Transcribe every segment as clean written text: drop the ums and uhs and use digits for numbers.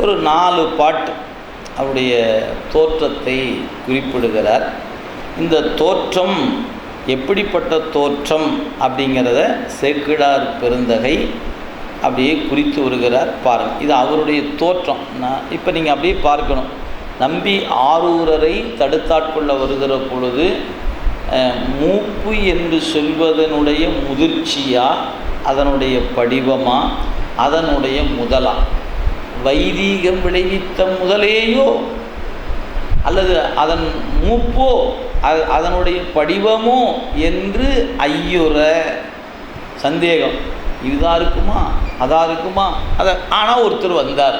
ஒரு 4 பாட்டு அவருடைய தோற்றத்தை குறிப்பிடுகிறார். இந்த தோற்றம் எப்படிப்பட்ட தோற்றம் அப்படிங்கிறத சேக்கிழார் பெருந்தகை அப்படியே குறித்து வருகிறார். பாருங்கள், இது அவருடைய தோற்றம். இப்போ நீங்கள் அப்படியே பார்க்கணும். நம்பி ஆரூரரை தடுத்தாட்கொள்ள வருகிற பொழுது மூப்பு என்று சொல்வதனுடைய முதிர்ச்சியா, அதனுடைய படிவமா, அதனுடைய முதலா, வைதீகம் விளைவித்த முதலேயோ அல்லது அதன் மூப்போ அதனுடைய படிவமோ என்று ஐயுற சந்தேகம். இதுதான் இருக்குமா அதாக இருக்குமா அதை. ஆனால் ஒருத்தர் வந்தார்.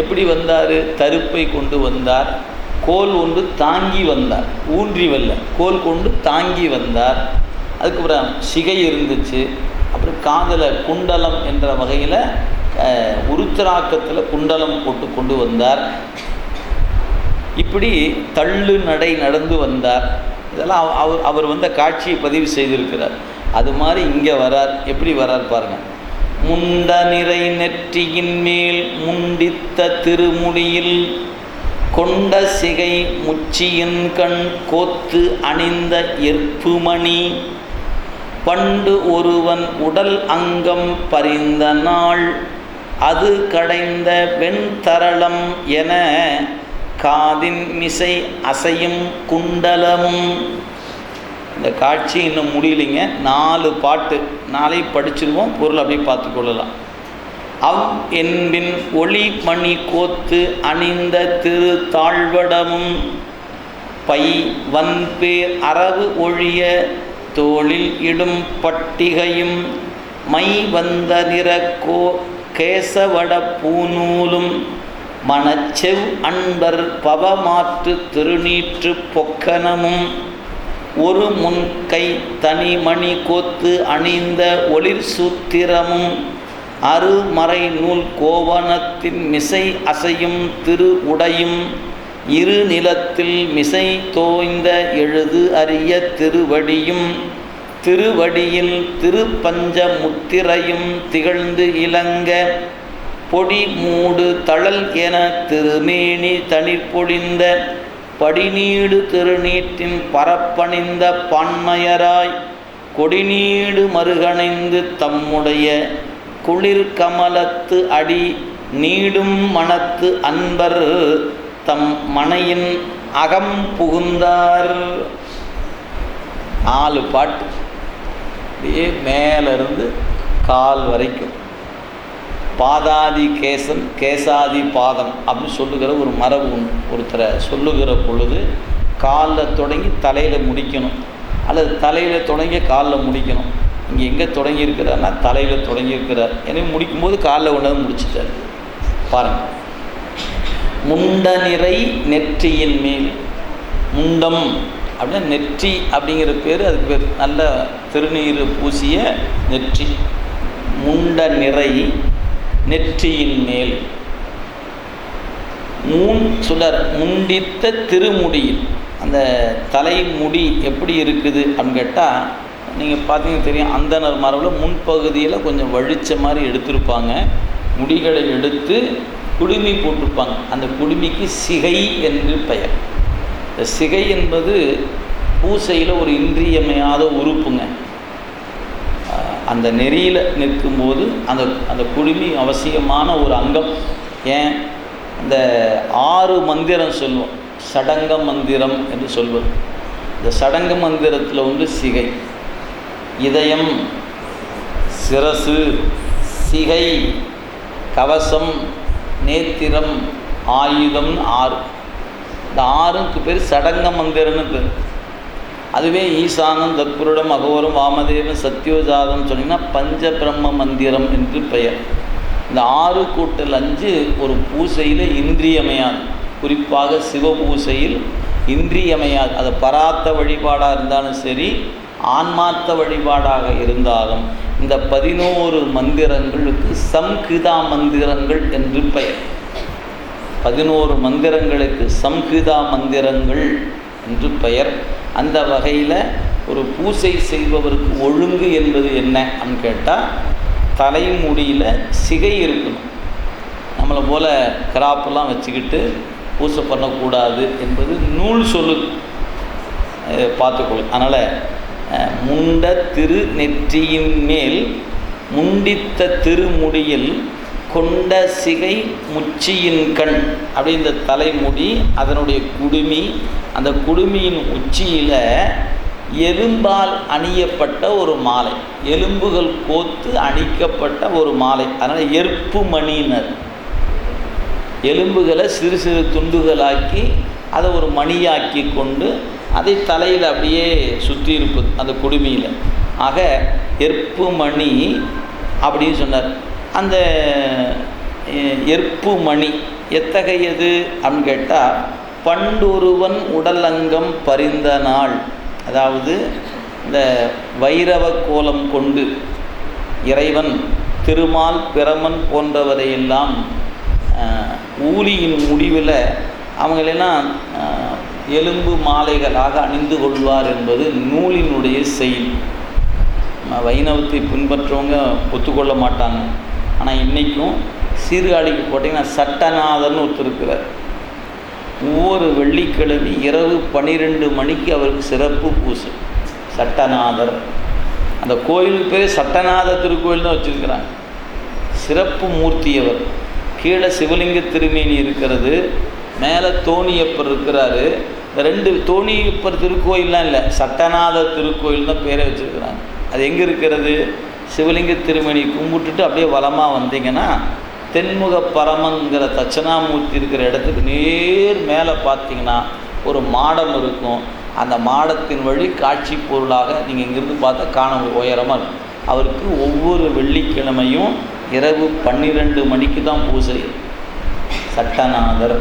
எப்படி வந்தார்? தருப்பை கொண்டு வந்தார். கோல் கொண்டு தாங்கி வந்தார். ஊன்றி வரல, கோல் கொண்டு தாங்கி வந்தார். அதுக்கப்புறம் சிகை இருந்துச்சு. அப்புறம் காதில் குண்டலம் என்ற வகையில் உருத்திராக்கத்தில் குண்டலம் போட்டு கொண்டு வந்தார். இப்படி தள்ளு நடை நடந்து வந்தார். இதெல்லாம் அவர் வந்த காட்சியை பதிவு செய்திருக்கிறார். அது மாதிரி இங்கே வரார். எப்படி வரார் பாருங்கள். முண்ட நிறை நெற்றியின் மேல் முண்டித்த திருமுடியில் கொண்ட சிகை முச்சியின் கண் கோத்து அணிந்த எற்புமணி பண்டு ஒருவன் உடல் அங்கம் பறிந்த நாள் அது கடைந்த வெண்தரளம் என காதின் மிசை அசையும் குண்டலமும். இந்த காட்சி இன்னும் முடியலைங்க. 4 பாட்டு, 4 படிச்சிருவோம். பொருள் அப்படியே பார்த்துக்கொள்ளலாம். அவ் என்பின் ஒளி மணி கோத்து அணிந்த திரு தாழ்வடமும் பை வன்பேர் அரவு ஒழிய தோளில் இடும் பட்டிகையும் மை வந்த நிற கேசவட பூநூலும் மணச்செவ் அன்பர் பவமாற்று திருநீற்று பொக்கனமும் ஒரு முன்கை தனிமணி கோத்து அணிந்த ஒளிர் சூத்திரமும் அருமறை நூல் கோவணத்தின் மிசை அசையும் திரு உடையும் இரு நிலத்தில் மிசை தோய்ந்த எழுது அறிய திருவடியும் திருவடியில் திருப்பஞ்ச முத்திரையும் திகழ்ந்து இலங்க பொடி மூடு தழல் என திருமேனி தனிப்பொழிந்த படிநீடு திருநீட்டின் பரப்பணிந்த பான்மையராய் கொடிநீடு மருகணைந்து தம்முடைய குளிர் கமலத்து அடி நீடும் மனத்து அன்பர் தம் மனையின் அகம் புகுந்தார். 4 பாட்டு அப்படியே மேலிருந்து கால் வரைக்கும். பாதாதி கேசம் கேசாதி பாதம் அப்படின்னு சொல்லுகிற ஒரு மரபு உண்டு. ஒருத்தரை சொல்லுகிற பொழுது காலில் தொடங்கி தலையில் முடிக்கணும், அல்லது தலையில் தொடங்கி காலில் முடிக்கணும். இங்கே எங்கே தொடங்கியிருக்கிறார்னா தலையில் தொடங்கியிருக்கிறார். எனவே முடிக்கும்போது காலில் கொண்டாந்து முடிச்சுட்டார். பாருங்கள். முண்ட நிறை நெற்றியின் மேல். முண்டம் அப்படின்னா நெற்றி அப்படிங்கிற பேர், அதுக்கு பேர் நல்ல திருநீர் பூசிய நெற்றி. முண்ட நிறை நெற்றியின் மேல். சுடர் முண்டித்த திருமுடியில். அந்த தலைமுடி எப்படி இருக்குது அப்படின்னு கேட்டால், நீங்கள் பார்த்தீங்கன்னா தெரியும், அந்தனர் மரபில் முன்பகுதியில் கொஞ்சம் வழித்த மாதிரி எடுத்திருப்பாங்க. முடிகளை எடுத்து குடுமி போட்டிருப்பாங்க. அந்த குடுமிக்கு சிகை என்று பெயர். இந்த சிகை என்பது பூசையில் ஒரு இன்றியமையாத உறுப்புங்க. அந்த நெறியில் நிற்கும்போது அந்த அந்த குடுமி அவசியமான ஒரு அங்கம். ஏன் இந்த 6 மந்திரம் சொல்லுவோம், சடங்க மந்திரம் என்று சொல்வது. இந்த சடங்க மந்திரத்தில் வந்து சிகை, இதயம், சிரசு, சிகை, கவசம், நேத்திரம், ஆயுதம் 6. இந்த 6க்கு பேர் சடங்க மந்திரம்னு பேர். அதுவே ஈசானம், தத்புருடம், அகோரம், வாமதேவன், சத்யோஜாதம் சொன்னீங்கன்னா பஞ்ச பிரம்ம மந்திரம் என்று பெயர். இந்த 6 கூட்டல் 5 ஒரு பூசையில் இன்றியமையாது. குறிப்பாக சிவ பூசையில் இன்றியமையாது. அது பராத்த வழிபாடாக இருந்தாலும் சரி, ஆன்மார்த்த வழிபாடாக இருந்தாலும் இந்த 11 மந்திரங்களுக்கு சம்ஹிதா மந்திரங்கள் என்று பெயர். 11 மந்திரங்களுக்கு சம்ஹிதா மந்திரங்கள் என்று பெயர். அந்த வகையில் ஒரு பூசை செய்பவருக்கு ஒழுங்கு என்பது என்ன அப்படின்னு கேட்டால், தலைமுடியில் சிகை இருக்கணும். நம்மளை போல் கிராப்பெல்லாம் வச்சுக்கிட்டு பூசை பண்ணக்கூடாது என்பது நூல் சொல்லுது, பார்த்துக்கொள்ளும். அதனால் முண்ட திரு நெற்றியின் மேல் முண்டித்த திருமுடியில் கொண்ட சிகை முச்சியின் கண் அப்படி இந்த தலைமுடி, அதனுடைய குடுமி, அந்த குடுமியின் உச்சியில் எலும்பால் அணியப்பட்ட ஒரு மாலை, எலும்புகள் கோத்து அணிக்கப்பட்ட ஒரு மாலை. அதனால் எற்பு மணியினர், எலும்புகளை சிறு சிறு துண்டுகளாக்கி அதை ஒரு மணியாக்கி கொண்டு அதை தலையில் அப்படியே சுற்றி இருப்பது அந்த குடுமியில். ஆக எற்பு மணி அப்படின்னு சொன்னார். அந்த எற்பு மணி எத்தகையது அப்படின்னு கேட்டால், பண்டொருவன் உடலங்கம் பரிந்த நாள், அதாவது இந்த வைரவ கோலம் கொண்டு இறைவன் திருமால் பிரமன் போன்றவரையெல்லாம் ஊழியின் முடிவில் அவங்களெல்லாம் எலும்பு மாலைகளாக அணிந்து கொள்வார் என்பது நூலினுடைய செய்தி. வைணவத்தை பின்பற்றவங்க ஒத்துக்கொள்ள மாட்டாங்க. ஆனால் இன்றைக்கும் சீர்காழிக்கு போட்டிங்கன்னா சட்டநாதர்னு ஒருத்தர் இருக்கிறார். ஒவ்வொரு வெள்ளிக்கிழமை இரவு 12 மணிக்கு அவருக்கு சிறப்பு பூசை. சட்டநாதர், அந்த கோயிலுக்கு பேர் சட்டநாத திருக்கோயில் தான் வச்சுருக்கிறாங்க. சிறப்பு மூர்த்தியவர். கீழே சிவலிங்க திருமேனி இருக்கிறது, மேலே தோணியப்பர் இருக்கிறாரு. 2 தோணியப்பர் திருக்கோயிலாம் இல்லை, சட்டநாத திருக்கோயில் தான் பேரை வச்சுருக்கிறாங்க. அது எங்கே இருக்கிறது? சிவலிங்க திருமேனி கும்பிட்டுட்டு அப்படியே வலமாக வந்தீங்கன்னா தென்முக பரமங்கிற தட்சணாமூர்த்தி இருக்கிற இடத்துக்கு நேர் மேலே பார்த்தீங்கன்னா ஒரு மாடம் இருக்கும். அந்த மாடத்தின் வழி காட்சி பொருளாக நீங்கள் இங்கிருந்து பார்த்தா காண உயரமாக இருக்கும். அவருக்கு ஒவ்வொரு வெள்ளிக்கிழமையும் இரவு 12 மணிக்கு தான் பூஜை. சட்டநாதர்,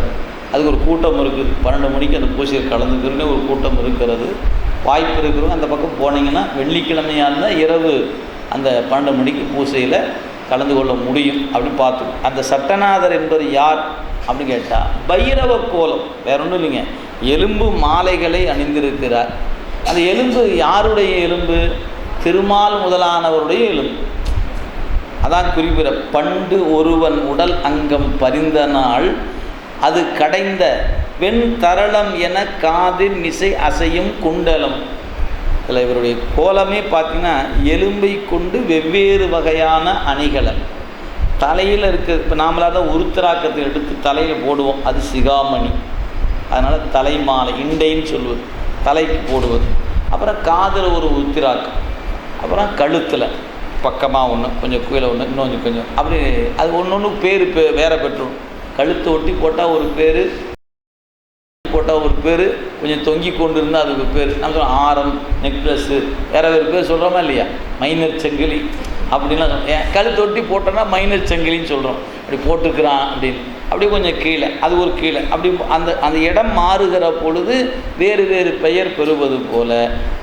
அதுக்கு ஒரு கூட்டம் இருக்குது. 12 மணிக்கு அந்த பூஜையை கலந்துக்கிறதுன்னு ஒரு கூட்டம் இருக்கிறது. வாய்ப்பு இருக்கிறவங்க அந்த பக்கம் போனீங்கன்னா வெள்ளிக்கிழமையாக இருந்தால் இரவு அந்த 12 மணிக்கு பூஜையில் கலந்து கொள்ள முடியும் அப்படின்னு பார்த்து. அந்த சட்டநாதர் என்பது யார் அப்படின்னு கேட்டால், பைரவ கோலம், வேற ஒன்றும் இல்லைங்க, எலும்பு மாலைகளை அணிந்திருக்கிறார். அந்த எலும்பு யாருடைய எலும்பு? திருமால் முதலானவருடைய எலும்பு. அதான் குறிப்பிட, பண்டு ஒருவன் உடல் அங்கம் பரிந்த நாள் அது கடைந்த வெண் தரளம் என காதில் மிசை அசையும் குண்டலம். இதில் இவருடைய கோலமே பார்த்திங்கன்னா எலும்பை கொண்டு வெவ்வேறு வகையான அணிகளை தலையில் இருக்குது. இப்போ நாமளாக தான் உருத்திராக்கத்தை எடுத்து தலையில் போடுவோம், அது சிகாமணி. அதனால் தலைமாலை, இண்டைன்னு சொல்லுவது, தலைக்கு போடுவது. அப்புறம் காதில் ஒரு உருத்திராக்கம், அப்புறம் கழுத்தில் பக்கமாக ஒன்று, கொஞ்சம் கீழே ஒன்று, இன்னும் கொஞ்சம் அப்படி அது ஒன்று பேர் வேறு பெற்றோம். கழுத்தை ஒட்டி போட்டால் ஒரு பேர், போட்டால் ஒரு பேர், கொஞ்சம் தொங்கி கொண்டு இருந்தால் அதுக்கு பேர். நம்ம சொல்கிறோம் ஆரம், நெக்லஸ்ஸு, வேறு வேறு பேர் சொல்கிறோமா இல்லையா? மைனர் சங்கிலி அப்படின்லாம் சொல்கிறோம். கழுத்து ஒட்டி போட்டோன்னா மைனர் சங்கிலின்னு சொல்கிறோம். அப்படி போட்டுக்கிறான் அப்படின்னு. அப்படியே கொஞ்சம் கீழே, அது ஒரு கீழே, அப்படி அந்த இடம் மாறுகிற பொழுது வேறு வேறு பெயர் பெறுவது போல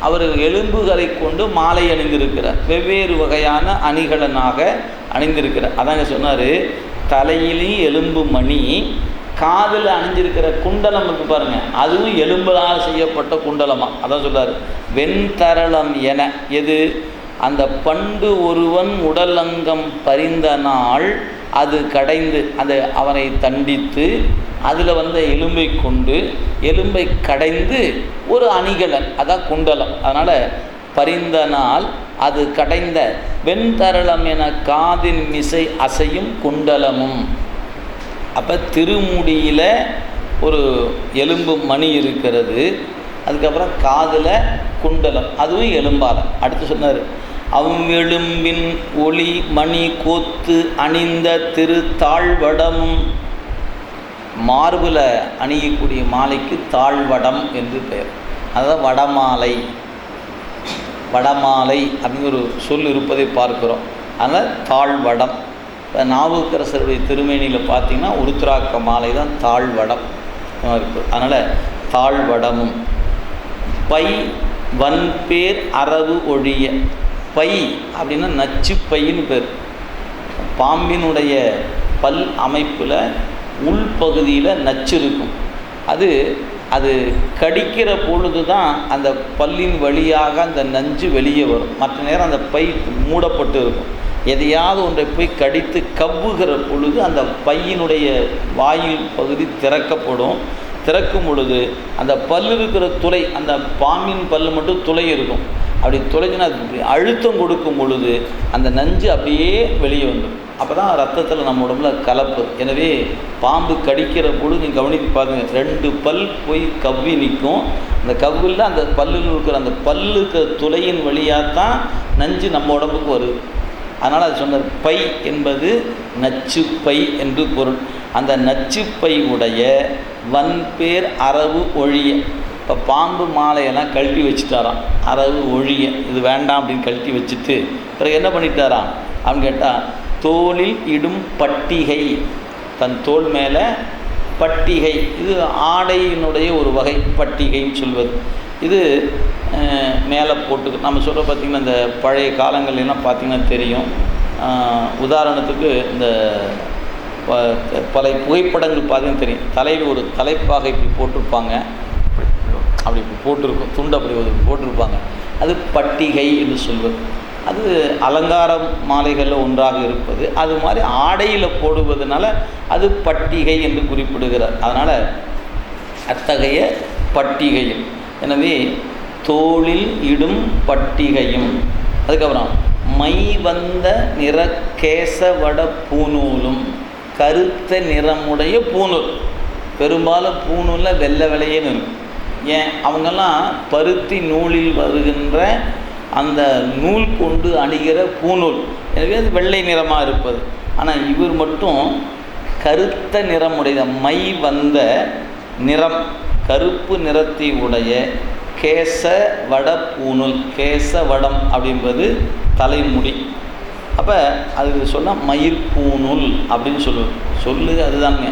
அவர் எலும்புகளை கொண்டு மாலை அணிந்திருக்கிறார். வெவ்வேறு வகையான அணிகலனாக அணிந்திருக்கிறார். அதாங்க சொன்னார், தலையிலையும் எலும்பு மணி, காதில் அணிஞ்சிருக்கிற குண்டலம் இருக்கு பாருங்க, அதுவும் எலும்புலால் செய்யப்பட்ட குண்டலமாக. அதான் சொல்றாரு, வெண்தரளம் என. எது? அந்த பண்டு ஒருவன் உடலங்கம் பரிந்த நாள் அது கடைந்து, அந்த அவனை தண்டித்து அதில் வந்த எலும்பை கொண்டு எலும்பை கடைந்து ஒரு அணிகலன், அதான் குண்டலம். அதனால் பரிந்த நாள் அது கடைந்த வெண்தரளம் என காதின் மிசை அசையும் குண்டலமும். அப்போ திருமுடியில் ஒரு எலும்பு மணி இருக்கிறது, அதுக்கப்புறம் காதில் குண்டலம், அதுவும் எலும்பால். அடுத்து சொன்னார், அவ்வெலும்பின் ஒளி மணி கோத்து அணிந்த திரு தாழ்வடம். மார்பில் அணியக்கூடிய மாலைக்கு தாழ்வடம் என்று பெயர். அதுதான் வடமாலை. வடமாலை அப்படிங்கிற ஒரு சொல் இருப்பதை பார்க்கிறோம். அதனால் தாழ்வடம். இப்போ நாவுக்கரசருடைய திருமேனியில் பார்த்திங்கன்னா உருத்திராக்க மாலை தான் தாழ்வடம் இருக்குது. அதனால் தாழ்வடமும். பை வன்பேர் அரவு ஒழிய. பை அப்படின்னா நச்சு பைன்னு பேர். பாம்பினுடைய பல் அமைப்பில் உள்பகுதியில் நச்சு இருக்கும். அது கடிக்கிற பொழுது தான் அந்த பல்லின் வழியாக அந்த நஞ்சு வெளியே வரும். மற்ற நேரம் அந்த பை மூடப்பட்டு இருக்கும். எதையாவது ஒன்றை போய் கடித்து கவ்வுகிற பொழுது அந்த பையினுடைய வாயில் பகுதி திறக்கப்படும். திறக்கும் பொழுது அந்த பல் இருக்கிற துளை, அந்த பாம்பின் பல் மட்டும் துளை இருக்கும். அப்படி துளைஞ்சினா அழுத்தம் கொடுக்கும் பொழுது அந்த நஞ்சு அப்படியே வெளியே வந்துடும். அப்போ தான் ரத்தத்தில் நம்ம உடம்புல கலப்பு. எனவே பாம்பு கடிக்கிற பொழுது நீங்கள் கவனித்து பாருங்க, 2 பல் போய் கவ்வி நிற்கும். அந்த கவ்வில் அந்த பல்லில் இருக்கிற அந்த பல்லுக்கு துளையின் வழியாக தான் நஞ்சு நம்ம உடம்புக்கு வருது. அதனால் அது சொன்னார், பை என்பது நச்சு பை என்று பொருள். அந்த நச்சுப்பை உடைய வன்பேர் அரவு ஒழிய. இப்போ பாம்பு மாலையெல்லாம் கழட்டி வச்சுட்டாராம், அரவு ஒழிய, இது வேண்டாம் அப்படின்னு கழட்டி வச்சுட்டு பிறகு என்ன பண்ணிட்டாராம் அப்படின்னு கேட்டால், தோளில் இடும் பட்டிகை, தன் தோல் மேலே பட்டிகை, இது ஆடையினுடைய ஒரு வகை, பட்டிகைன்னு சொல்வது. இது மேலே போட்டு நம்ம சொல்கிற பார்த்திங்கன்னா, இந்த பழைய காலங்கள்லாம் பார்த்திங்கன்னா தெரியும். உதாரணத்துக்கு இந்த பல புகைப்படங்கள் பார்த்திங்கன்னா தெரியும், தலையில் ஒரு தலைப்பாகை இப்படி போட்டிருப்பாங்க, அப்படி இப்படி போட்டிருக்கும், துண்டு அப்படி ஒரு போட்டிருப்பாங்க, அது பட்டிகை என்று சொல்வது. அது அலங்கார மாலைகளில் ஒன்றாக இருப்பது. அது மாதிரி ஆடையில் போடுவதனால அது பட்டிகை என்று குறிப்பிடுகிறார். அதனால் அத்தகைய பட்டிகையும். எனவே தோளில் இடும் பட்டிகையும். அதுக்கப்புறம் மை வந்த நிற கேசவட பூநூலும், கருத்த நிறமுடைய பூநூல். பெரும்பாலும் பூநூலில் வெள்ளை வெள்ளையேன்னு இருக்கும். ஏன், அவங்கெல்லாம் பருத்தி நூலில் வருகின்ற அந்த நூல் கொண்டு அணிகிற பூநூல், எனவே அது வெள்ளை நிறமாக இருப்பது. ஆனால் இவர் மட்டும் கருத்த நிறமுடைய, மை வந்த நிறம், கருப்பு நிறத்தை உடைய கேச வட பூநூல். கேச வடம் அப்படின்பது தலைமுடி. அப்போ அது சொன்னால் மயிர் பூநூல் அப்படின்னு சொல்லுவது. சொல்லு அதுதாங்க.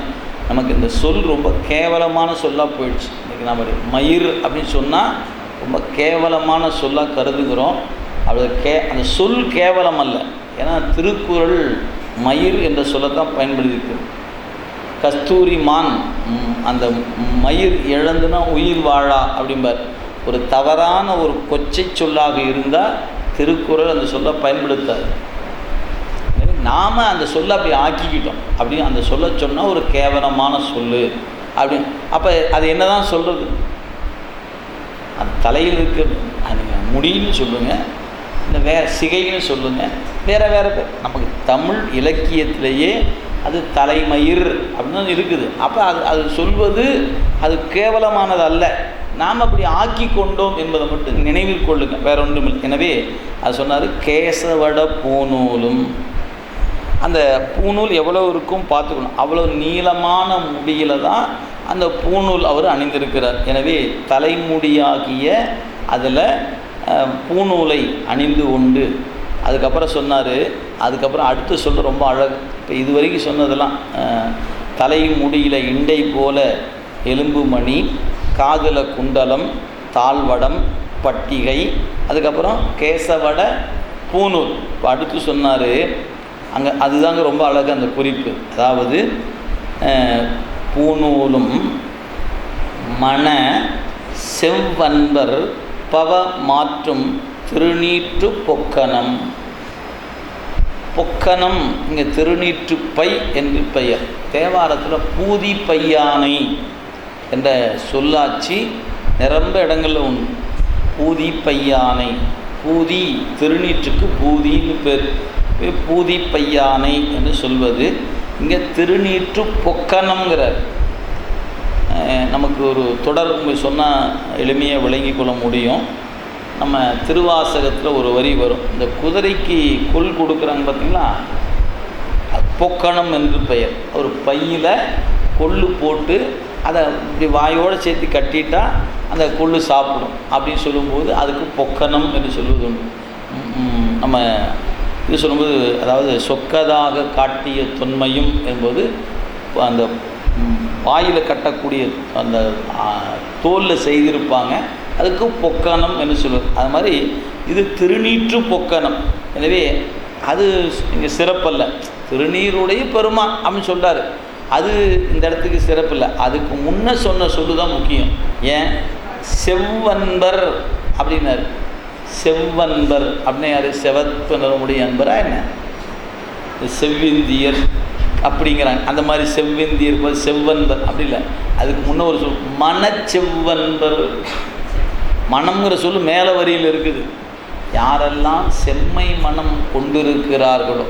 நமக்கு இந்த சொல் ரொம்ப கேவலமான சொல்லாக போயிடுச்சு. இன்றைக்கி நம்ம மயிர் அப்படின்னு சொன்னால் ரொம்ப கேவலமான சொல்லாக கருதுகிறோம். அது அந்த சொல் கேவலம் அல்ல. ஏன்னா திருக்குறள் மயிர் என்ற சொல்லத்தான் பயன்படுத்தியிருக்கு. கஸ்தூரி மான், அந்த மயிர் இழந்துனா உயிர் வாழா அப்படிம்பார். ஒரு தவறான ஒரு கொச்சை சொல்லாக இருந்தால் திருக்குறள் அந்த சொல்லை பயன்படுத்தாது. நாம் அந்த சொல்லை அப்படி ஆக்கிக்கிட்டோம். அப்படி அந்த சொல்ல சொன்னால் ஒரு கேவலமான சொல்லு அப்படின்னு. அப்போ அது என்ன தான் சொல்கிறது? அந்த தலையில் இருக்க முடின்னு சொல்லுங்கள், இந்த சிகைன்னு சொல்லுங்கள், வேறு நமக்கு தமிழ் இலக்கியத்திலேயே அது தலைமயிர் அப்படின்னு இருக்குது. அப்போ அது சொல்வது அது கேவலமானது அல்ல. நாம் அப்படி ஆக்கி கொண்டோம் என்பதை மட்டும் நினைவில் கொள்ளுங்க, வேற ஒன்றுமில்லை. எனவே அது சொன்னார், கேசவட பூநூலும். அந்த பூநூல் எவ்வளோ இருக்கும் பார்த்துக்கணும். அவ்வளோ நீளமான முடியில் தான் அந்த பூநூல் அவர் அணிந்திருக்கிறார். எனவே தலைமுடியாகிய அதில் பூநூலை அணிந்து கொண்டு, அதுக்கப்புறம் சொன்னார். அதுக்கப்புறம் அடுத்து சொல்ல ரொம்ப அழகு. இப்போ இது வரைக்கும் சொன்னதெல்லாம் தலைமுடியில் இண்டை போல எலும்பு மணி, காதுல குண்டலம், தாழ்வடம், பட்டிகை, அதுக்கப்புறம் கேசவட பூநூல். இப்போ அடுத்து சொன்னார் அங்கே, அதுதாங்க ரொம்ப அழகு அந்த குறிப்பு. அதாவது பூநூலும் மன செவ்வன்பர் பவ மாற்றும் திருநீற்று பொக்கனம். பொக்கனம் இங்கே திருநீற்று பை என்று பெயர். தேவாரத்தில் பூதி பையானை என்ற சொல்லாட்சி நிரம்ப இடங்களில் உண்டு. பூதி பையானை, பூதி திருநீற்றுக்கு பூதின்னு பேர். பூதி பையானை என்று சொல்வது இங்கே திருநீற்று பொக்கனம்ங்கிறார். நமக்கு ஒரு தொடர் சொன்னால் எளிமையாக விளங்கி கொள்ள முடியும். நம்ம திருவாசகத்தில் ஒரு வரி வரும், இந்த குதிரைக்கு கொல் கொடுக்குறாங்க பார்த்தீங்களா, பொக்கணம் என்று பெயர். ஒரு பையில் கொள்ளு போட்டு அதை இப்படி வாயோடு சேர்த்து கட்டிட்டா அந்த கொள்ளு சாப்பிடும் அப்படின்னு சொல்லும்போது அதுக்கு பொக்கணம் என்று சொல்வது உண்டு. நம்ம இது சொல்லும்போது, அதாவது சொக்கதாக காட்டிய தொன்மையும் என்பது அந்த வாயில் கட்டக்கூடிய அந்த தோலில் செய்திருப்பாங்க, அதுக்கு பொக்கணம் என்று சொல்லுவது. அது மாதிரி இது திருநீற்று பொக்கணம். எனவே அது இங்கே சிறப்பல்ல, திருநீருடைய பெருமான் அப்படின்னு சொல்கிறாரு. அது இந்த இடத்துக்கு சிறப்பில்லை. அதுக்கு முன்ன சொன்ன சொல்லு தான் முக்கியம். ஏன், செவ்வன்பர் அப்படின்னாரு. செவ்வன்பர் அப்படின்னா யார்? செவப்பு நிறமுடைய அன்பரா என்ன? செவ்விந்தியர் அப்படிங்கிறாங்க. அந்த மாதிரி செவ்விந்தியர் செவ்வன்பர் அப்படி இல்லை, அதுக்கு முன்ன ஒரு சொல் மனச்செவ்வன்பர். மனம்ங்கிற சொல் மேலே வரியில் இருக்குது. யாரெல்லாம் செம்மை மனம் கொண்டிருக்கிறார்களோ,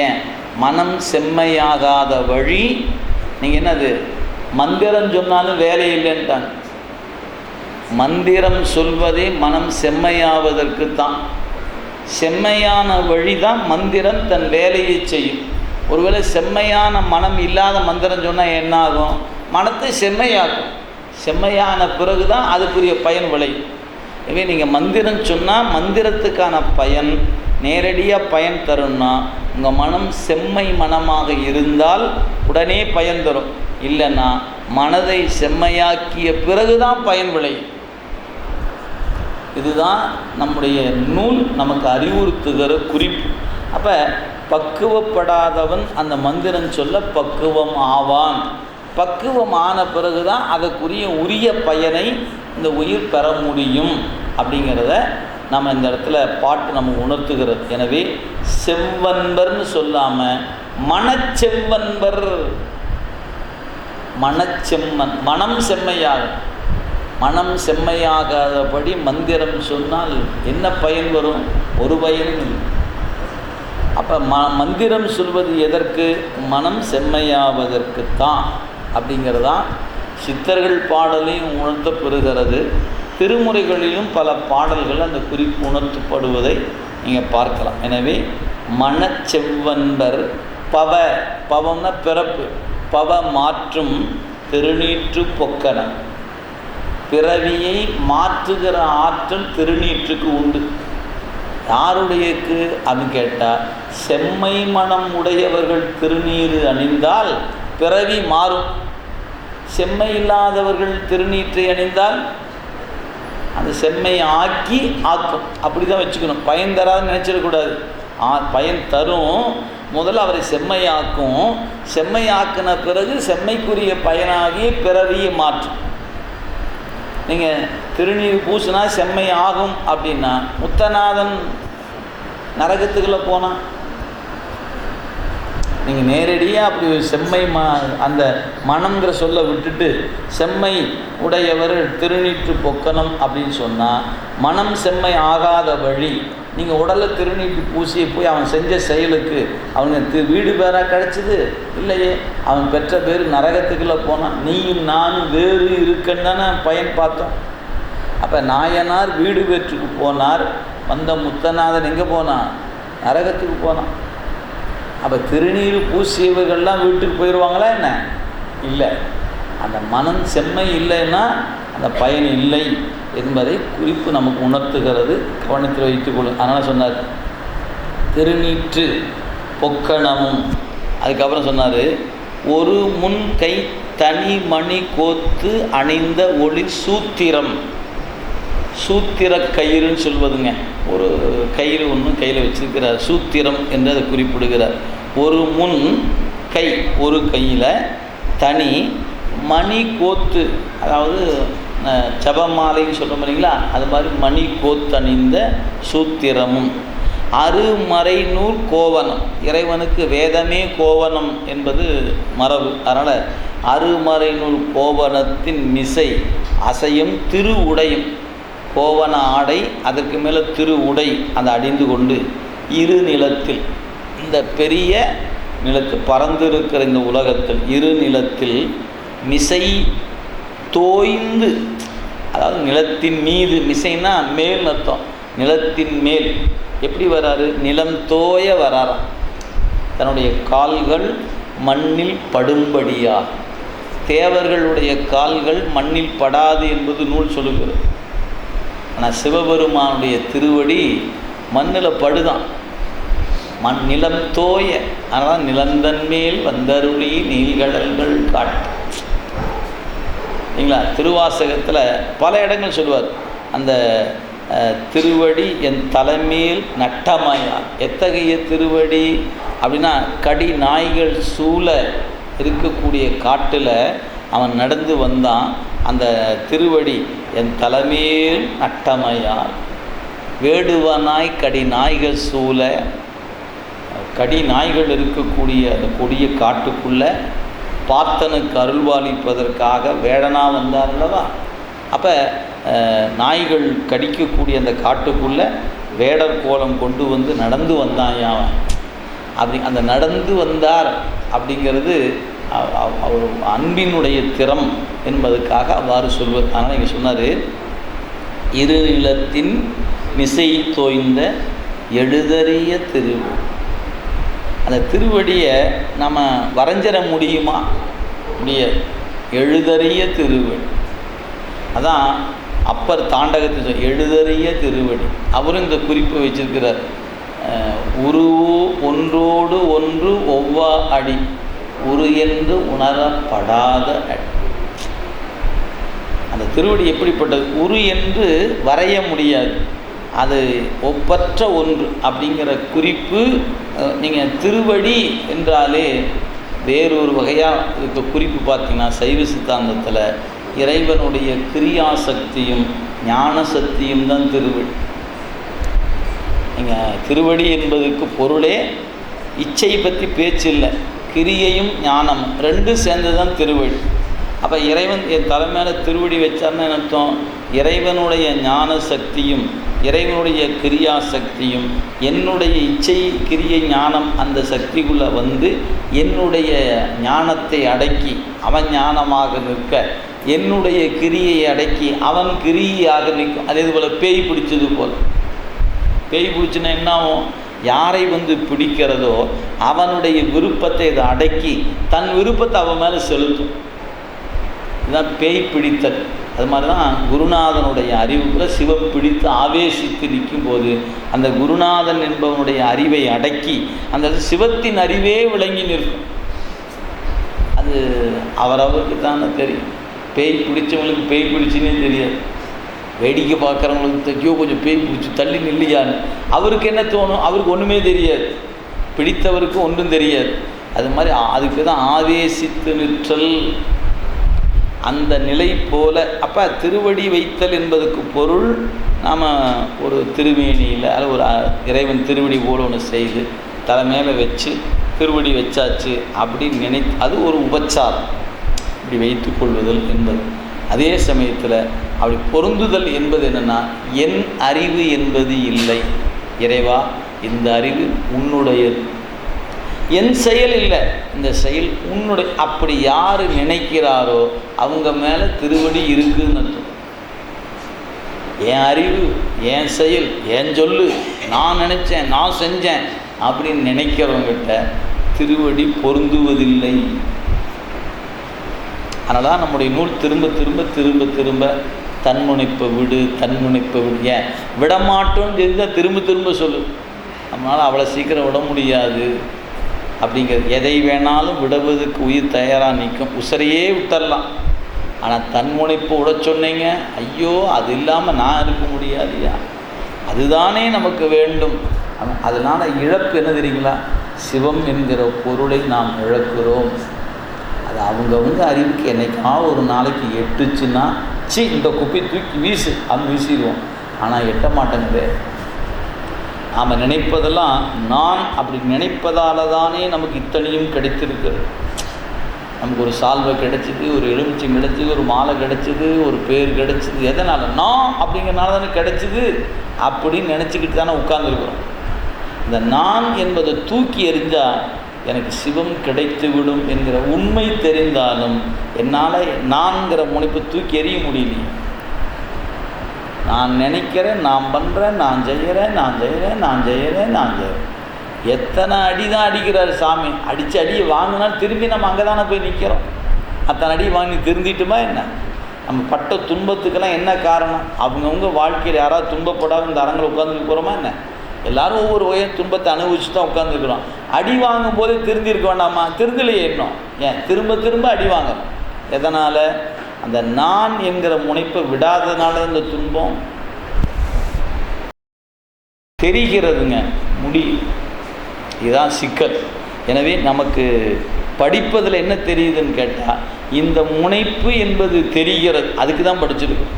ஏன் மனம் செம்மையாகாத வழி நீங்கள் என்னது மந்திரம் சொன்னாலும் வேலை இல்லைன்ட்டாங்க. மந்திரம் சொல்வதே மனம் செம்மையாவதற்கு தான். செம்மையான வழி தான் மந்திரம் தன் வேலையை செய்யும். ஒருவேளை செம்மையான மனம் இல்லாத மந்திரம் சொன்னால் என்ன ஆகும்? மனத்தை செம்மையாகும். செம்மையான பிறகு தான் அதுக்குரிய பயன் விளையும். எனவே நீங்கள் மந்திரம் சொன்னால் மந்திரத்துக்கான பயன் நேரடியாக பயன் தரும்னா உங்கள் மனம் செம்மை மனமாக இருந்தால் உடனே பயன் தரும். இல்லைன்னா மனதை செம்மையாக்கிய பிறகு தான் பயன் விளையும். இதுதான் நம்முடைய நூல் நமக்கு அறிவுறுத்துகிற குறிப்பு. அப்போ பக்குவப்படாதவன் அந்த மந்திரம் சொல்ல பக்குவம் ஆவான். பக்குவம் ஆன பிறகு தான் அதற்குரிய உரிய பயனை இந்த உயிர் பெற முடியும் அப்படிங்கிறத நம்ம இந்த இடத்துல பாட்டு நம்ம உணர்த்துகிறது. எனவே செவ்வன்பர்னு சொல்லாமல் மனச்செவ்வன்பர். மனச்செம்மன் மனம் செம்மையாகும். மனம் செம்மையாகாதபடி மந்திரம் சொன்னால் என்ன பயன் வரும்? ஒரு பயனும் இல்லை. அப்போ மந்திரம் சொல்வது எதற்கு? மனம் செம்மையாவதற்கு தான் அப்படிங்கிறதான் சித்தர்கள் பாடலையும் உணர்த்தப்பெறுகிறது. திருமுறைகளிலும் பல பாடல்கள் அந்த குறிப்பு உணர்த்தப்படுவதை நீங்கள் பார்க்கலாம். எனவே மனச்செவ்வன்பர் பவம்னா பிறப்பு, பவ மாற்றும் திருநீற்று பொக்கன. பிறவியை மாற்றுகிற ஆற்றல் திருநீற்றுக்கு உண்டு. யாருடையக்கு அப்படின்னு கேட்டால் செம்மை மனம் உடையவர்கள் திருநீறு அணிந்தால் பிறவி மாறும். செம்மை இல்லாதவர்கள் திருநீற்றை அணிந்தால் அந்த செம்மையை ஆக்கும். அப்படி தான் வச்சுக்கணும். பயன் தராதுன்னு நினச்சிடக்கூடாது. பயன் தரும். முதல்ல அவரை செம்மையாக்கும். செம்மையாக்கின பிறகு செம்மைக்குரிய பயனாகி பிறவியை மாற்றும். நீங்கள் திருநீர் பூசினா செம்மை ஆகும் அப்படின்னா முத்தநாதன் நரகத்துக்குள்ளே போனான். நீங்கள் நேரடியாக அப்படி செம்மை அந்த மனம்ங்கிற சொல்ல விட்டுட்டு செம்மை உடையவர் திருநீற்று பொக்கனம் அப்படின்னு சொன்னால் மனம் செம்மை ஆகாத வழி. நீங்கள் உடலை திருநீற்று பூசியை போய் அவன் செஞ்ச செயலுக்கு அவனுக்கு வீடு பேராக கிடச்சிது இல்லையே, அவன் பெற்ற பேர் நரகத்துக்குள்ளே போனான். நீயும் நானும் வேறு இருக்குன்னு தானே பயன் பார்த்தோம். அப்போ நாயனார் வீடு பெற்றுக்கு போனார். வந்த முத்தநாதன் எங்கே போனான்? நரகத்துக்கு போனான். அப்போ திருநீர் பூசியவர்கள்லாம் வீட்டுக்கு போயிடுவாங்களா என்ன? இல்லை. அந்த மனம் செம்மை இல்லைன்னா அந்த பயன் இல்லை என்பதை குறிப்பு நமக்கு உணர்த்துகிறது. கவனத்தில் வைத்துக்கொள்ளும். அதனால் சொன்னார் திருநீற்று பொக்கணமும். அதுக்கப்புறம் சொன்னார் ஒரு முன் கை தனி மணி கோத்து அணிந்த ஒளி சூத்திரம். சூத்திர கயிறுன்னு சொல்வதுங்க. ஒரு கயிறு ஒன்று கையில் வச்சிருக்கிறார். சூத்திரம் என்று அதை குறிப்பிடுகிறார். ஒரு முன் கை, ஒரு கையில் தனி மணி கோத்து, அதாவது ஜபமாலைன்னு சொல்கிறோம் இல்லைங்களா, அது மாதிரி மணி கோத்தணிந்த சூத்திரமும். அருமறைநூல் கோவனம். இறைவனுக்கு வேதமே கோவனம் என்பது மரபு. அதனால் அருமறைநூல் கோவனத்தின் மிசை அசையும் திரு உடையும். கோவன ஆடை, அதற்கு மேலே திரு உடை அந்த அணிந்து கொண்டு இரு நிலத்தில், இந்த பெரிய நிலத்தில் பறந்திருக்கிற இந்த உலகத்தில் இரு நிலத்தில் மிசை தோய்ந்து, அதாவது நிலத்தின் மீது, மிசைன்னா மேல் அர்த்தம், நிலத்தின் மேல் எப்படி வராரு? நிலம் தோய வராராம். தன்னுடைய கால்கள் மண்ணில் படும்படியாக. தேவர்களுடைய கால்கள் மண்ணில் படாது என்பது நூல் சொல்லுகிறது. ஆனால் சிவபெருமானுடைய திருவடி மண்ணில் படுதான். நிலம் தோய. ஆனால் நிலந்தன் மேல் வந்தருளி நீள்கடல்கள் காட்டு. இல்லைங்களா? திருவாசகத்தில் பல இடங்கள் சொல்லுவார். அந்த திருவடி என் தலைமையில் நட்டமாயா. எத்தகைய திருவடி அப்படின்னா கடி நாய்கள் சூழ இருக்கக்கூடிய காட்டில் அவன் நடந்து வந்தான். அந்த திருவடி என் தலைமையில் நட்டமையால் வேடுவனாய் கடி நாய்கள் சூழ கடி நாய்கள் இருக்கக்கூடிய அந்த கொடிய காட்டுக்குள்ளே பார்த்தனுக்கு அருள்வாளிப்பதற்காக வேடனா வந்தார் அல்லவா. அப்போ நாய்கள் கடிக்கக்கூடிய அந்த காட்டுக்குள்ளே வேடர் கோலம் கொண்டு வந்து நடந்து வந்தாயா. அப்படி அந்த நடந்து வந்தார் அப்படிங்கிறது அவர் அன்பினுடைய திறம் என்பதற்காக அவ்வாறு சொல்வது. அதனால் இங்கே சொன்னார், இரு இளத்தின் மிசை தோய்ந்த எழுதறிய திருவடி. அந்த திருவடியை நம்ம வரைஞ்சிட முடியுமா? முடியாது. எழுதறிய திருவடி. அதான் அப்பர் தாண்டகத்தை எழுதறிய திருவடி. அவரும் இந்த குறிப்பை வச்சிருக்கிறார். உருவோ ஒன்றோடு ஒன்று ஒவ்வா அடி உரு என்று உணரப்படாத அடி. அந்த திருவடி எப்படிப்பட்டது? உரு என்று வரைய முடியாது, அது ஒப்பற்ற ஒன்று அப்படிங்கிற குறிப்பு. நீங்கள் திருவடி என்றாலே வேறொரு வகையாக இருக்க குறிப்பு பார்த்தீங்கன்னா, சைவ சித்தாந்தத்தில் இறைவனுடைய கிரியாசக்தியும் ஞான சக்தியும் தான் திருவடி. நீங்கள் திருவடி என்பதற்கு பொருளே இச்சை பற்றி பேச்சு இல்லை, கிரியையும் ஞானம் ரெண்டும் சேர்ந்து தான் திருவடி. அப்போ இறைவன் என் தலைமையில திருவடி வச்சார்னு அர்த்தம், இறைவனுடைய ஞான சக்தியும் இறைவனுடைய கிரியா சக்தியும் என்னுடைய இச்சை கிரியை ஞானம் அந்த சக்திக்குள்ளே வந்து என்னுடைய ஞானத்தை அடக்கி அவன் ஞானமாக நிற்க, என்னுடைய கிரியை அடக்கி அவன் கிரியாக நிற்கும். அதே போல் பேய் பிடிச்சது போல். பேய் பிடிச்சுன்னா என்ன ஆகும்? யாரை வந்து பிடிக்கிறதோ அவனுடைய விருப்பத்தை இதை அடக்கி தன் விருப்பத்தை அவன் மேலே செலுத்தும். இதுதான் பேய் பிடித்தல். அது மாதிரி தான் குருநாதனுடைய அறிவுக்குள்ள சிவம் பிடித்து ஆவேசித்து நிற்கும் போது அந்த குருநாதன் என்பவனுடைய அறிவை அடக்கி அந்த சிவத்தின் அறிவே விளங்கி நிற்கும். அது அவரவருக்கு தானே தெரியும். பேய் பிடிச்சவங்களுக்கு பேய் பிடிச்சின்னே தெரியாது. வேடிக்கை பார்க்குறவங்களுக்கு தையோ கொஞ்சம் பேய் பிடிச்சி தள்ளி நில்லையான்னு அவருக்கு என்ன தோணும்? அவருக்கு ஒன்றுமே தெரியாது, பிடித்தவருக்கு ஒன்றும் தெரியாது. அது மாதிரி அதுக்கு தான் ஆவேசித்து நிற்றல் அந்த நிலை போல. அப்போ திருவடி வைத்தல் என்பதற்கு பொருள் நாம் ஒரு திருமேனியில் அது ஒரு இறைவன் திருவடி போல ஒன்று செய்து தலை மேலே வச்சு திருவடி வச்சாச்சு அப்படின்னு அது ஒரு உபச்சாரம், இப்படி வைத்து கொள்வதல் என்பது. அதே சமயத்தில் அப்படி பொருந்துதல் என்பது என்னென்னா, என் அறிவு என்பது இல்லை இறைவா, இந்த அறிவு உன்னுடையது, என் செயல் இல்லை, இந்த செயல் உன்னுடைய. அப்படி யார் நினைக்கிறாரோ அவங்க மேலே திருவடி இருக்குதுன்னு அர்த்தம். என் அறிவு, என் செயல், என் சொல்லு, நான் நினச்சேன், நான் செஞ்சேன் அப்படின்னு நினைக்கிறவங்கிட்ட திருவடி பொருந்துவதில்லை. அதனால தான் நம்முடைய நூல் திரும்ப திரும்ப திரும்ப திரும்ப தன்முனைப்பை விடு, தன்முனைப்பை விடு. ஏன் விடமாட்டோன்னு தெரிஞ்சால் திரும்ப திரும்ப சொல்லு. நம்மளால் அவ்வளோ சீக்கிரம் விட முடியாது அப்படிங்கிறது. எதை வேணாலும் விடுவதற்கு உயிர் தயாராக நிற்கும், உசரையே விட்டுடலாம். ஆனால் தன்முனைப்பு விட சொன்னீங்க, ஐயோ அது இல்லாமல் நான் இருக்க முடியாதுயா, அதுதானே நமக்கு வேண்டும். அதனால் இழப்பு என்ன தெரியுங்களா? சிவம் என்கிற பொருளை நாம் இழக்கிறோம். அது அவங்கவுங்க அறிவுக்கு என்னைக்காவது ஒரு நாளைக்கு எட்டுச்சுன்னா இந்த குப்பை தூக்கி வீசு அப்படின்னு வீசிடுவோம். ஆனால் எட்ட மாட்டேங்குது. நாம் நினைப்பதெல்லாம் நான் அப்படி நினைப்பதால் தானே நமக்கு இத்தனையும் கிடைத்திருக்கிறது. நமக்கு ஒரு சால்வை கிடைச்சிது, ஒரு எலுமிச்சம் கிடைச்சிது, ஒரு மாலை கிடைச்சிது, ஒரு பேர் கிடைச்சிது. எதனால்? நான் அப்படிங்கிறனால தானே கிடைச்சிது அப்படின்னு நினச்சிக்கிட்டு தானே உட்கார்ந்துருக்குறோம். இந்த நான் என்பதை தூக்கி எறிஞ்சால் எனக்கு சிவம் கிடைத்து விடும் என்கிற உண்மை தெரிந்தாலும் என்னால் நான்கிற முனைப்பு தூக்கி எறிய முடியலையே. நான் நினைக்கிறேன், நான் பண்ணுறேன், நான் செய்கிறேன், நான் செய்கிறேன், நான் செய்கிறேன், நான் செய்கிறேன். எத்தனை அடி தான் அடிக்கிறார் சாமி. அடித்து அடியை வாங்கினா திரும்பி நம்ம அங்கே தானே போய் நிற்கிறோம். அத்தனை அடி வாங்கி திருந்திட்டுமா என்ன? நம்ம பட்ட துன்பத்துக்கெல்லாம் என்ன காரணம்? அவங்கவுங்க வாழ்க்கையில் யாராவது துன்பப்படாத இந்த அரங்கில் உட்காந்துட்டு போகிறோமா என்ன? எல்லோரும் ஒவ்வொரு வகையும் துன்பத்தை அனுபவிச்சு தான் உட்காந்துருக்குறோம். அடி வாங்கும் போதே திருந்திருக்க வேண்டாமா? திருந்தலையே இன்னும். ஏன் திரும்ப திரும்ப அடி வாங்கணும்? எதனால்? அந்த நான் என்கிற முனைப்பை விடாதனால இந்த துன்பம் தெரிகிறதுங்க. இதுதான் சிக்கல். எனவே நமக்கு படிப்பதில் என்ன தெரியுதுன்னு கேட்டால், இந்த முனைப்பு என்பது தெரிகிறது. அதுக்கு தான் படிச்சிருக்கோம்.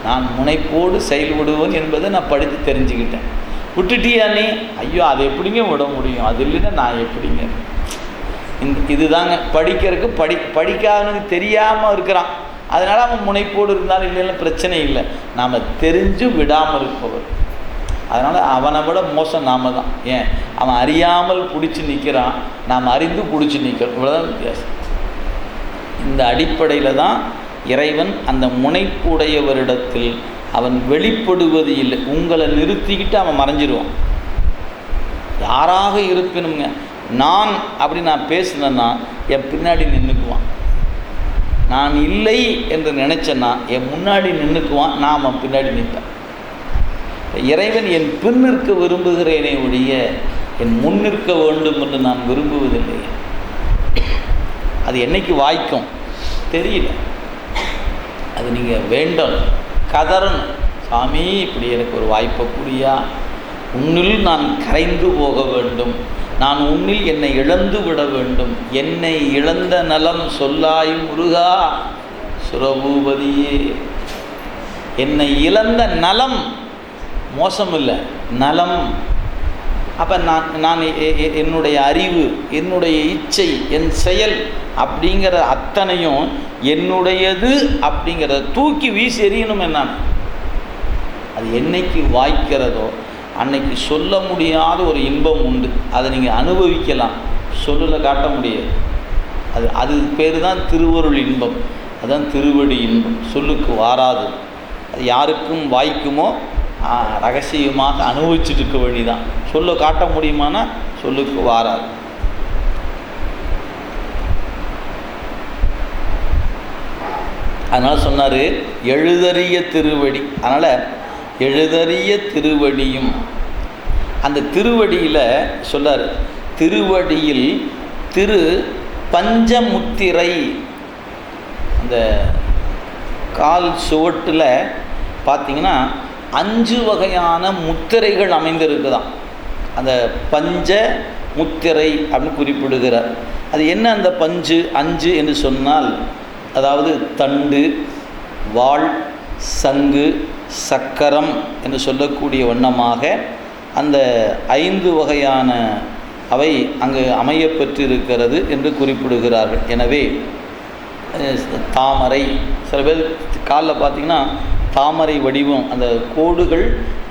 நான் முனைப்போடு செயல்படுவேன் என்பதை நான் படித்து தெரிஞ்சுக்கிட்டேன். விட்டுட்டியா நீ? ஐயோ அது எப்படிங்க விட முடியும், அது இல்லைன்னா நான் எப்படிங்க. இதுதாங்க படிக்கிறதுக்கு படிக்காதவனுக்கு தெரியாமல் இருக்கிறான். அதனால் அவன் முனைப்போடு இருந்தாலும் இல்லைன்னா பிரச்சனை இல்லை. நாம் தெரிஞ்சு விடாமல் இருப்பவர். அதனால் அவனை விட மோசம் நாம் தான். ஏன் அவன் அறியாமல் பிடிச்சி நிற்கிறான், நாம் அறிந்து பிடிச்சி நிற்கிறோம். இவ்வளோதான் வித்தியாசம். இந்த அடிப்படையில் தான் இறைவன் அந்த முனைப்புடையவரிடத்தில் அவன் வெளிப்படுவது இல்லை. உங்களை நிறுத்திக்கிட்டு அவன் மறைஞ்சிடுவான். யாராக இருப்பினுங்க, நான் அப்படி நான் பேசினேன்னா என் பின்னாடி நின்றுக்குவான். நான் இல்லை என்று நினச்சேன்னா என் முன்னாடி நின்றுக்குவான், நான் அவன் பின்னாடி நிற்பேன். இறைவன் என் பின் நிற்க விரும்புகிறேனே ஒழிய என் முன் நிற்க வேண்டும் என்று நான் விரும்புவதில்லை. அது என்னைக்கு வாய்க்கும் தெரியல. அது நீங்கள் வேண்டும், கதறணும், சாமி இப்படி எனக்கு ஒரு வாய்ப்பை கூடியா, உன்னில் நான் கரைந்து போக வேண்டும், நான் உன்னில் என்னை இழந்து விட வேண்டும், என்னை இழந்த நலம் சொல்லாய் முருகா சுரபூபதியே. என்னை இழந்த நலம் மோசம் இல்லை, நலம். அப்போ நான் என்னுடைய அறிவு, என்னுடைய இச்சை, என் செயல் அப்படிங்கிற அத்தனையும் என்னுடையது அப்படிங்கிறத தூக்கி வீசி எறியணும். என்ன அது என்னைக்கு வாய்க்கிறதோ அன்னைக்கு சொல்ல முடியாத ஒரு இன்பம் உண்டு. அதை நீங்கள் அனுபவிக்கலாம், சொல்லில் காட்ட முடியாது. அது பேர் தான் திருவருள் இன்பம், அதுதான் திருவடி இன்பம். சொல்லுக்கு வாராது. அது யாருக்கும் வாய்க்குமோ ரகசியமாக அனுபவிச்சுட்டு இருக்க வேண்டிதான். சொல்ல காட்ட முடியுமானா சொல்லுக்கு வாராது. அதனால் சொன்னார் எழுதறிய திருவடி. அதனால் எழுதறிய திருவடியும், அந்த திருவடியில் சொல்லார், திருவடியில் திரு பஞ்சமுத்திரை, அந்த கால் சுவட்டில் பார்த்திங்கன்னா 5 வகையான முத்திரைகள் அமைந்திருக்குதான். அந்த பஞ்ச முத்திரை அப்படின்னு குறிப்பிடுகிறார். அது என்ன அந்த 5 என்று சொன்னால், அதாவது தண்டு, வாள், சங்கு, சக்கரம் என்று சொல்லக்கூடிய வண்ணமாக அந்த 5 வகையான அவை அங்கு அமையப்பெற்றிருக்கிறது என்று குறிப்பிடுகிறார்கள். எனவே தாமரை, சில பேர் காலில் பார்த்திங்கன்னா தாமரை வடிவம், அந்த கோடுகள்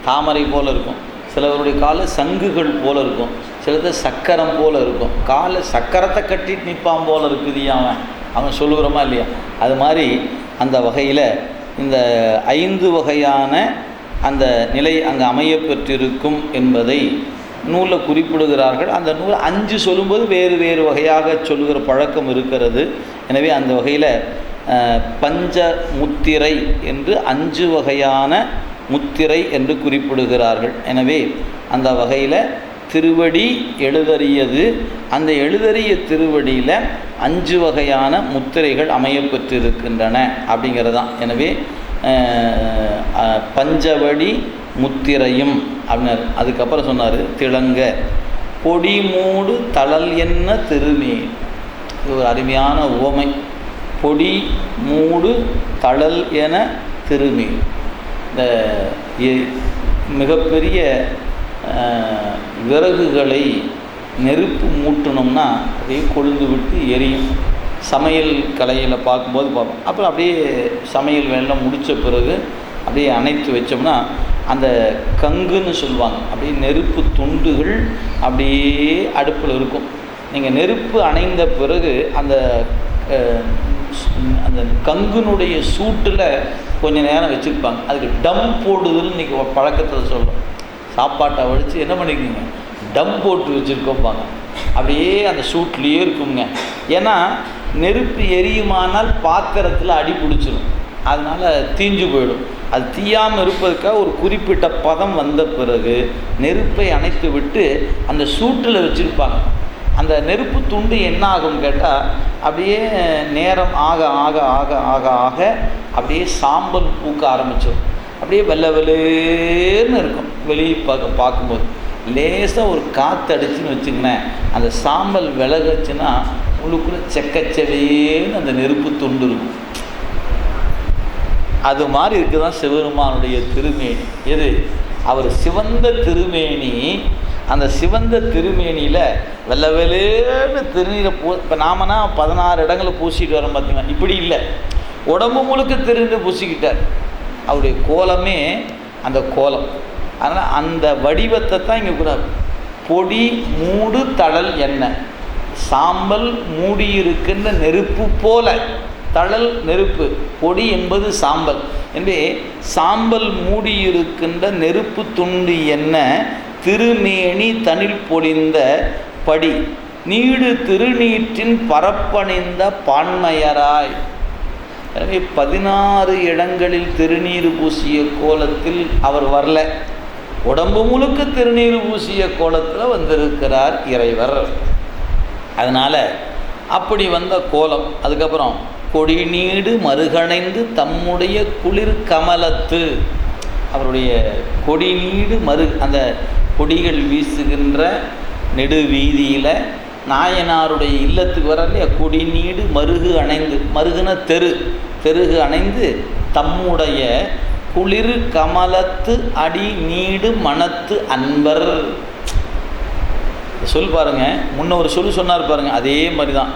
தாமரை போல் இருக்கும். சிலவருடைய காலில் சங்குகள் போல் இருக்கும், சிலது சக்கரம் போல் இருக்கும். காலில் சக்கரத்தை கட்டிட்டு நிற்பான் போல் இருக்குது அவன் சொல்லுகிறோமா இல்லையா? அது மாதிரி அந்த வகையில் இந்த 5 வகையான அந்த நிலை அங்கே அமையப்பெற்றிருக்கும் என்பதை நூலில் குறிப்பிடுகிறார்கள். அந்த நூல் 5 சொல்லும்போது வேறு வேறு வகையாக சொல்லுகிற பழக்கம் இருக்கிறது. எனவே அந்த வகையில் பஞ்ச முத்திரை என்று 5 வகையான முத்திரை என்று குறிப்பிடுகிறார்கள். எனவே அந்த வகையில் திருவடி எழுதறியது, அந்த எழுதறிய திருவடியில் 5 வகையான முத்திரைகள் அமையப்பெற்றிருக்கின்றன அப்படிங்கிறதான். எனவே பஞ்சவடி முத்திரையும் அப்படின்னார். அதுக்கப்புறம் சொன்னார் திளங்க பொடி மூடு தளல் என்ன திருமேனி. இது ஒரு அருமையான உவமை. பொடி மூடு தளல் என திருமேனி. இந்த மிகப்பெரிய விறகுகளை நெருப்பு மூட்டணும்னா அப்படியே கொழுந்து விட்டு எரியும். சமையல் கலையில் பார்க்கும்போது பார்ப்போம். அப்புறம் அப்படியே சமையல் வேலை முடித்த பிறகு அப்படியே அணைத்து வச்சோம்னா அந்த கங்குன்னு சொல்லுவாங்க, அப்படியே நெருப்பு துண்டுகள் அப்படியே அடுப்பில் இருக்கும். நீங்கள் நெருப்பு அணைந்த பிறகு அந்த அந்த கங்குனுடைய சூட்டில் கொஞ்சம் நேரம் வச்சுருப்பாங்க. அதுக்கு டம் போடுதல்னு இன்றைக்கி பழக்கத்தில் சொல்லும். சாப்பாட்டை வடித்து என்ன பண்ணிக்கோங்க, டம் போட்டு வச்சுருக்கோம்பாங்க. அப்படியே அந்த சூட்லேயே இருக்குங்க. ஏன்னா நெருப்பு எரியுமானால் பாத்திரத்தில் அடி பிடிச்சிடும், அதனால் தீஞ்சு போயிடும். அது தீயாமல் இருப்பதுக்காக ஒரு குறிப்பிட்ட பதம் வந்த பிறகு நெருப்பை அணைத்து விட்டு அந்த சூட்டில் வச்சுருப்பாங்க. அந்த நெருப்பு துண்டு என்ன ஆகும்னு கேட்டால் அப்படியே நேரம் ஆக ஆக ஆக ஆக ஆக அப்படியே சாம்பல் பூக்க ஆரம்பிச்சிடும். அப்படியே வெள்ளை வெள்ளேன்னு இருக்கும். வெளியே பார்க்கும்போது லேசாக ஒரு காற்று அடிச்சுன்னு வச்சுக்கினேன், அந்த சாம்பல் விலகுச்சுன்னா உள்ளுக்குள்ளே செக்கச்செவேன்னு அந்த நெருப்பு துண்டு இருக்கும். அது மாதிரி இருக்குதான் சிவபெருமானுடைய திருமேனி. எது அவர் சிவந்த திருமேனி, அந்த சிவந்த திருமேனியில் வெள்ளை வெள்ளேன்னு திருநீரை இப்போ நாமனா 16 இடங்களை பூசிட்டு வரோம் பார்த்தீங்கன்னா, இப்படி இல்லை, உடம்பு முழுக்க திருநீர் பூசிக்கிட்டார். அவருடைய கோலமே அந்த கோலம். அதனால் அந்த வடிவத்தை தான் இங்கே கூட பொடி மூடு தழல் எண்ணெய், சாம்பல் மூடியிருக்கின்ற நெருப்பு போல, தழல் நெருப்பு, பொடி என்பது சாம்பல். எனவே சாம்பல் மூடியிருக்கின்ற நெருப்பு துண்டு எண்ணெய் திருமேனி தனில் பொழிந்த படி நீடு திருநீற்றின் பரப்பணிந்த பான்மையராய். எனவே 16 இடங்களில் திருநீர் பூசிய கோலத்தில் அவர் வரல, உடம்பு முழுக்க திருநீர் பூசிய கோலத்தில் வந்திருக்கிறார் இறைவர். அதனால் அப்படி வந்த கோலம். அதுக்கப்புறம் கொடி நீடு மருகணைந்து தம்முடைய குளிர் கமலத்து, அவருடைய கொடி நீடு அந்த கொடிகள் வீசுகின்ற நெடு வீதியில் நாயனாருடைய இல்லத்துக்கு வரலையா, கொடி நீடு மருகு அணைந்து, மருகுன தெருகு அணைந்து தம்முடைய குளிர் கமலத்து அடி நீடு மனத்து அன்பர். சொல் பாருங்க, முன்ன ஒரு சொன்னார் பாருங்க, அதே மாதிரி தான்.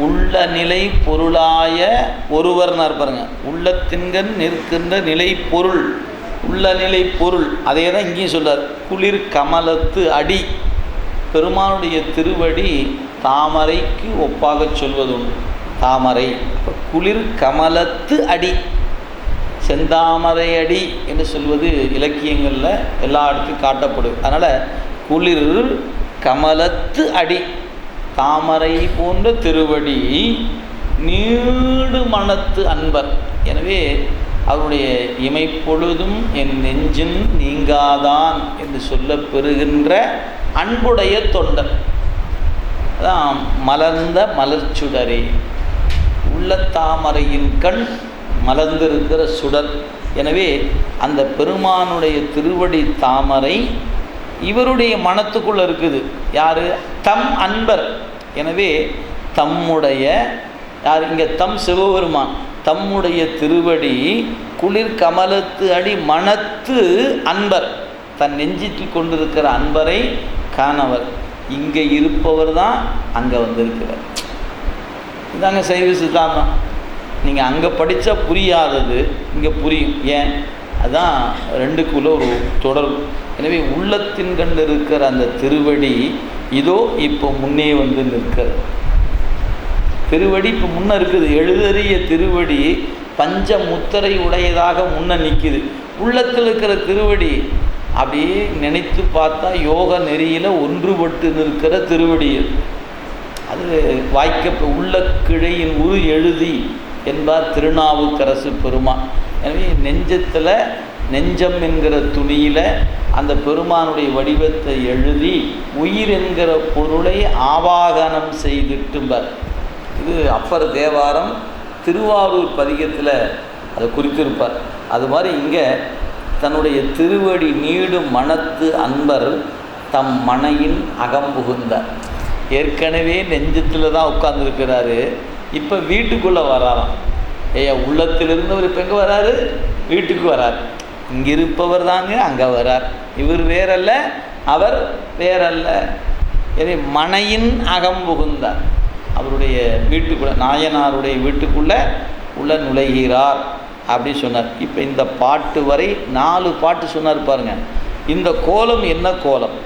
உள்ள நிலை பொருளாய ஒருவர்னார் பாருங்க, உள்ளத்தின்கண் நிற்கின்ற நிலை பொருள், உள்ள நிலை பொருள். அதே தான் இங்கேயும் சொல்றார், குளிர் கமலத்து அடி. பெருமானுடைய திருவடி தாமரைக்கு ஒப்பாக சொல்வது உண்டு. தாமரை குளிர் கமலத்து அடி, செந்தாமரை அடி என்று சொல்வது இலக்கியங்களில் எல்லா இடத்துக்கும் காட்டப்படுது. அதனால் குளிர் கமலத்து அடி, தாமரை போன்ற திருவடி நீடு மனத்து அன்பர். எனவே அவருடைய இமைப்பொழுதும் என் நெஞ்சின் நீங்காதான் என்று சொல்ல பெறுகின்ற அன்புடைய தொண்டர். அதான் மலர்ந்த மலர்ச்சுடரே, உள்ள தாமரையின் கண் மலர்ந்திருக்கிற சுடர். எனவே அந்த பெருமானுடைய திருவடி தாமரை இவருடைய மனத்துக்குள்ளே இருக்குது. யார்? தம் அன்பர். எனவே தம்முடைய யார் இங்கே? தம் சிவபெருமான். தம்முடைய திருவடி குளிர் கமலத்து அடி மனத்து அன்பர், தன் நெஞ்சில் கொண்டிருக்கிற அன்பரை காணவர். இங்கே இருப்பவர் தான் அங்கே வந்திருக்கிறார். இதாங்க சைவ சித்தாந்தம். நீங்கள் அங்கே படித்தா புரியாதது இங்கே புரியும். ஏன்? அதுதான் ரெண்டுக்குள்ள ஒரு தொடர்பு. எனவே உள்ளத்தின் கண்டு இருக்கிற அந்த திருவடி இதோ இப்போ முன்னே வந்து நிற்கிறது. திருவடி இப்போ முன்னே இருக்குது. எழுதறிய திருவடி பஞ்ச முத்திரை உடையதாக முன்னே நிற்கிது. உள்ளத்தில் இருக்கிற திருவடி அப்படியே நினைத்து பார்த்தா யோக நெறியில் ஒன்றுபட்டு நிற்கிற திருவடி அது வாய்க்க உள்ள கிழையின் உரு எழுதி என்பார் திருநாவுக்கரசு பெருமான். எனவே நெஞ்சத்தில், நெஞ்சம் என்கிற துணியில் அந்த பெருமானுடைய வடிவத்தை எழுதி உயிர் என்கிற பொருளை ஆவாகனம் செய்துட்டும்பார். இது அப்பர் தேவாரம் திருவாரூர் பதிகத்தில் அதை குறித்திருப்பார். அது மாதிரி இங்கே தன்னுடைய திருவடி நீடும் மனத்து அன்பர் தம் மனையின் அகம்புகுந்தார். ஏற்கனவே நெஞ்சத்தில் தான் உட்கார்ந்துருக்கிறாரு, இப்போ வீட்டுக்குள்ளே வராராம். உள்ளத்திலிருந்தவர் இப்போ எங்கே வராரு? வீட்டுக்கு வரார். இங்கே இருப்பவர் தாங்க அங்கே வரார். இவர் வேறல்ல, அவர் வேறல்ல. எனவே மனையின் அகம்புகுந்தார். அவருடைய வீட்டுக்குள்ளே, நாயனாருடைய வீட்டுக்குள்ளே உள்ள நுழைகிறார் அப்படி சொன்னார். இப்போ இந்த பாட்டு வரை 4 பாட்டு சொன்னார் பாருங்க. இந்த கோலம் என்ன கோலம்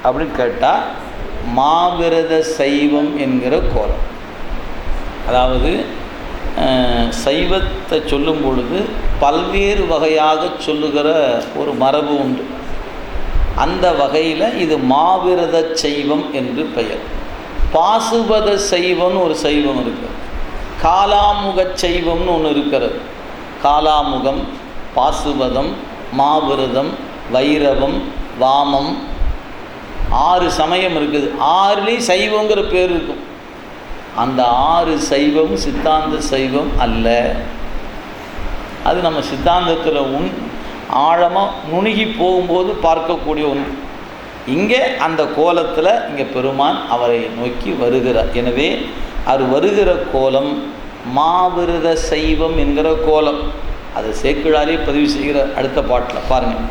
அப்படின்னு கேட்டால் மாவிரத சைவம் என்கிற கோலம். அதாவது சைவத்தை சொல்லும் பொழுது பல்வேறு வகையாக சொல்லுகிற ஒரு மரபு உண்டு. அந்த வகையில் இது மாவிரத சைவம் என்று பெயர். பாசுபத சைவம்னு ஒரு சைவம் இருக்குது. காலாமுக சைவம்னு ஒன்று இருக்கிறது. காலாமுகம், பாசுபதம், மாவிரதம், வைரவம், வாமம், 6 சமயம் இருக்குது. 6லேயும் சைவங்கிற பேர் இருக்கும். அந்த 6 சைவம் சித்தாந்த சைவம் அல்ல. அது நம்ம சித்தாந்தத்தில் ஆழமாக நுணுகி போகும்போது பார்க்கக்கூடிய ஒன்று. இங்கே அந்த கோலத்தில் இங்கே பெருமான் அவரை நோக்கி வருகிறார். எனவே அவர் வருகிற கோலம் மாவிரத சைவம் என்கிற கோலம். அதை சேக்கிழாரே பதிவு செய்கிற அடுத்த பாட்டில் பாருங்கள்.